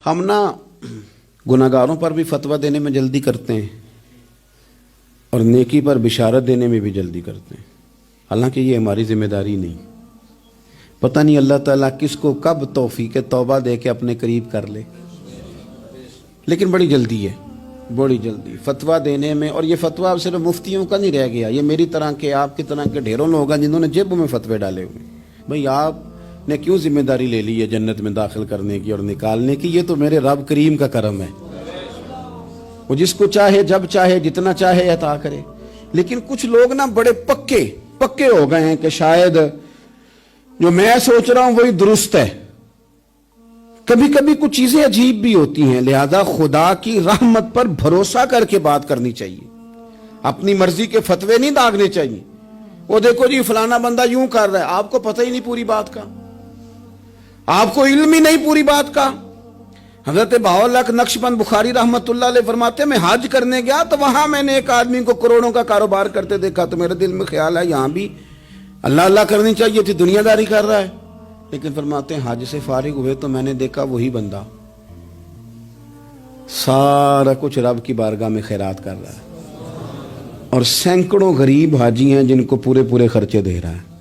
ہم نا گناہگاروں پر بھی فتویٰ دینے میں جلدی کرتے ہیں اور نیکی پر بشارت دینے میں بھی جلدی کرتے ہیں، حالانکہ یہ ہماری ذمہ داری نہیں۔ پتہ نہیں اللہ تعالیٰ کس کو کب توفیق توبہ دے کے اپنے قریب کر لے، لیکن بڑی جلدی ہے، بڑی جلدی فتویٰ دینے میں۔ اور یہ فتویٰ اب صرف مفتیوں کا نہیں رہ گیا، یہ میری طرح کے آپ کی طرح کے ڈھیروں لوگ ہیں جنہوں نے جیبوں میں فتوے ڈالے ہوئے۔ بھئی آپ نے کیوں ذمہ داری لے لی ہے جنت میں داخل کرنے کی اور نکالنے کی؟ یہ تو میرے رب کریم کا کرم ہے، وہ جس کو چاہے جب چاہے جتنا چاہے عطا کرے۔ لیکن کچھ لوگ نا بڑے پکے ہو گئے ہیں کہ شاید جو میں سوچ رہا ہوں وہی درست ہے۔ کبھی کبھی کچھ چیزیں عجیب بھی ہوتی ہیں، لہذا خدا کی رحمت پر بھروسہ کر کے بات کرنی چاہیے، اپنی مرضی کے فتوے نہیں داغنے چاہیے۔ وہ دیکھو جی فلانا بندہ یوں کر رہا ہے، آپ کو پتہ ہی نہیں پوری بات کا، آپ کو علم ہی نہیں پوری بات کا۔ حضرت بہاءاللہ نقشبند بخاری رحمت اللہ علیہ فرماتے ہیں میں حج کرنے گیا تو وہاں میں نے ایک آدمی کو کروڑوں کا کاروبار کرتے دیکھا، تو میرے دل میں خیال ہے یہاں بھی اللہ اللہ کرنی چاہیے تھی، دنیا داری کر رہا ہے۔ لیکن فرماتے ہیں حج سے فارغ ہوئے تو میں نے دیکھا وہی بندہ سارا کچھ رب کی بارگاہ میں خیرات کر رہا ہے، اور سینکڑوں غریب حاجی ہیں جن کو پورے خرچے دے رہا ہے۔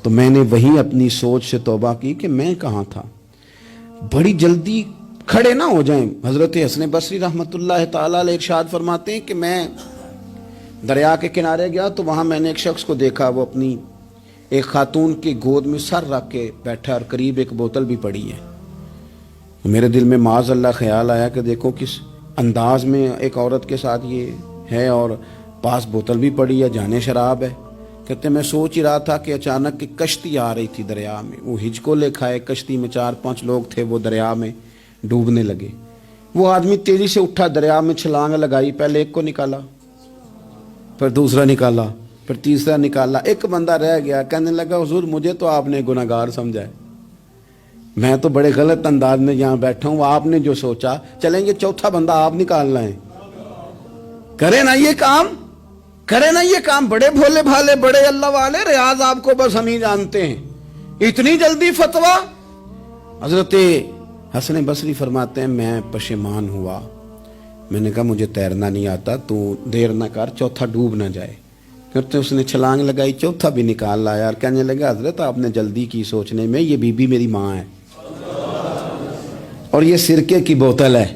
تو میں نے وہی اپنی سوچ سے توبہ کی کہ میں کہاں تھا۔ بڑی جلدی کھڑے نہ ہو جائیں۔ حضرت حسن بصری رحمت اللہ تعالیٰ علیہ ارشاد فرماتے ہیں کہ میں دریا کے کنارے گیا تو وہاں میں نے ایک شخص کو دیکھا، وہ اپنی ایک خاتون کی گود میں سر رکھ کے بیٹھا اور قریب ایک بوتل بھی پڑی ہے۔ میرے دل میں معاذ اللہ خیال آیا کہ دیکھو کس انداز میں ایک عورت کے ساتھ یہ ہے، اور پاس بوتل بھی پڑی ہے، جانے شراب ہے۔ کہتے میں سوچ ہی رہا تھا کہ اچانک ایک کشتی آ رہی تھی دریا میں، وہ ہجکو لے کھائے، کشتی میں 4-5 لوگ تھے، وہ دریا میں ڈوبنے لگے۔ وہ آدمی تیزی سے اٹھا، دریا میں چھلانگ لگائی، پہلے ایک کو نکالا، پھر دوسرا نکالا، پھر تیسرا نکالا، ایک بندہ رہ گیا۔ کہنے لگا حضور مجھے تو آپ نے گناہگار سمجھا ہے، میں تو بڑے غلط انداز میں یہاں بیٹھا ہوں، آپ نے جو سوچا چلیں گے چوتھا بندہ آپ نکالنا ہے، کرے نا یہ کام، کرے نا یہ کام۔ بڑے بھولے بھالے بڑے اللہ والے ریاض آپ کو بس ہم ہی جانتے ہیں، اتنی جلدی فتویٰ۔ حضرت حسن بصری فرماتے ہیں میں پشیمان ہوا، میں نے کہا مجھے تیرنا نہیں آتا، تو دیر نہ کر چوتھا ڈوب نہ جائے۔ کرتے اس نے چھلانگ لگائی، چوتھا بھی نکال لایا، اور کہنے لگا حضرت آپ نے جلدی کی سوچنے میں، یہ بی بی میری ماں ہے اور یہ سرکے کی بوتل ہے۔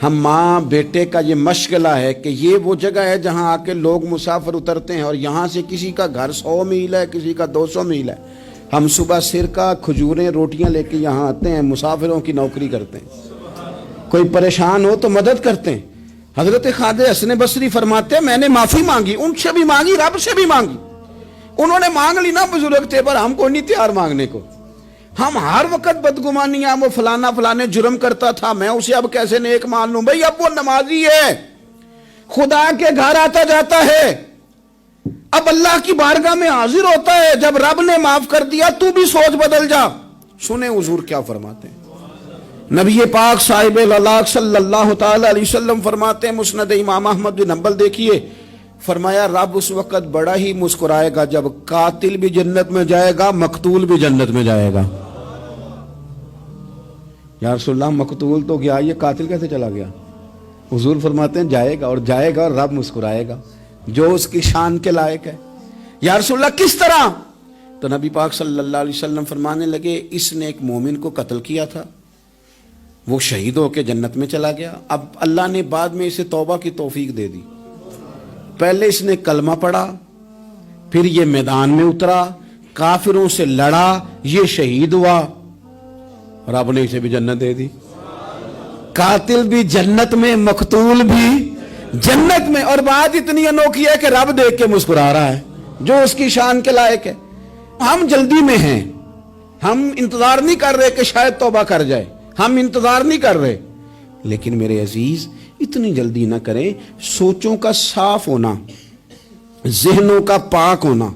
ہم ماں بیٹے کا یہ مشغلہ ہے کہ یہ وہ جگہ ہے جہاں آ کے لوگ مسافر اترتے ہیں، اور یہاں سے کسی کا گھر 100 میل ہے، کسی کا 200 میل ہے۔ ہم صبح سرکہ کھجوریں روٹیاں لے کے یہاں آتے ہیں، مسافروں کی نوکری کرتے ہیں، کوئی پریشان ہو تو مدد کرتے ہیں۔ حضرت خواجہ حسن بصری فرماتے ہیں میں نے معافی مانگی، ان سے بھی مانگی، رب سے بھی مانگی۔ انہوں نے مانگ لی نا بزرگ تھے، پر ہم کو نہیں تیار مانگنے کو۔ ہم ہر وقت بدگمانیاں، وہ فلانے جرم کرتا تھا، میں اسے اب کیسے نیک مان لوں؟ بھئی اب وہ نمازی ہے، خدا کے گھر آتا جاتا ہے، اب اللہ کی بارگاہ میں حاضر ہوتا ہے، جب رب نے معاف کر دیا تو بھی سوچ بدل جا۔ سنیں حضور کیا فرماتے ہیں۔ نبی پاک صاحب الالاق صلی اللہ تعالی علیہ وسلم فرماتے ہیں، مسند امام احمد بن حنبل دیکھیے، فرمایا رب اس وقت بڑا ہی مسکرائے گا جب قاتل بھی جنت میں جائے گا، مقتول بھی جنت میں جائے گا۔ یا رسول اللہ مقتول تو گیا، یہ قاتل کیسے چلا گیا؟ حضور فرماتے ہیں جائے گا، اور رب مسکرائے گا جو اس کی شان کے لائق ہے۔ یا رسول اللہ کس طرح؟ تو نبی پاک صلی اللہ علیہ وسلم فرمانے لگے اس نے ایک مومن کو قتل کیا تھا، وہ شہید ہو کے جنت میں چلا گیا، اب اللہ نے بعد میں اسے توبہ کی توفیق دے دی۔ پہلے اس نے کلمہ پڑھا، پھر یہ میدان میں اترا، کافروں سے لڑا، یہ شہید ہوا، رب نے اسے بھی جنت دے دی۔ قاتل بھی جنت میں، مقتول بھی جنت میں، اور بات اتنی انوکھی ہے کہ رب دیکھ کے مسکرا رہا ہے جو اس کی شان کے لائق ہے۔ ہم جلدی میں ہیں، ہم انتظار نہیں کر رہے کہ شاید توبہ کر جائے، ہم انتظار نہیں کر رہے۔ لیکن میرے عزیز اتنی جلدی نہ کریں، سوچوں کا صاف ہونا، ذہنوں کا پاک ہونا،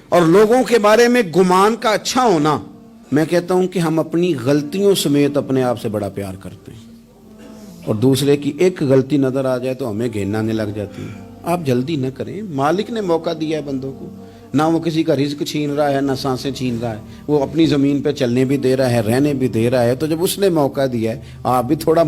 اور لوگوں کے بارے میں گمان کا اچھا ہونا، میں کہتا ہوں کہ ہم اپنی غلطیوں سمیت اپنے آپ سے بڑا پیار کرتے ہیں، اور دوسرے کی ایک غلطی نظر آ جائے تو ہمیں گھن آنے لگ جاتی ہے۔ آپ جلدی نہ کریں، مالک نے موقع دیا ہے بندوں کو، نہ وہ کسی کا رزق چھین رہا ہے، نہ سانسیں چھین رہا ہے، وہ اپنی زمین پہ چلنے بھی دے رہا ہے، رہنے بھی دے رہا ہے، تو جب اس نے موقع دیا ہے آپ بھی تھوڑا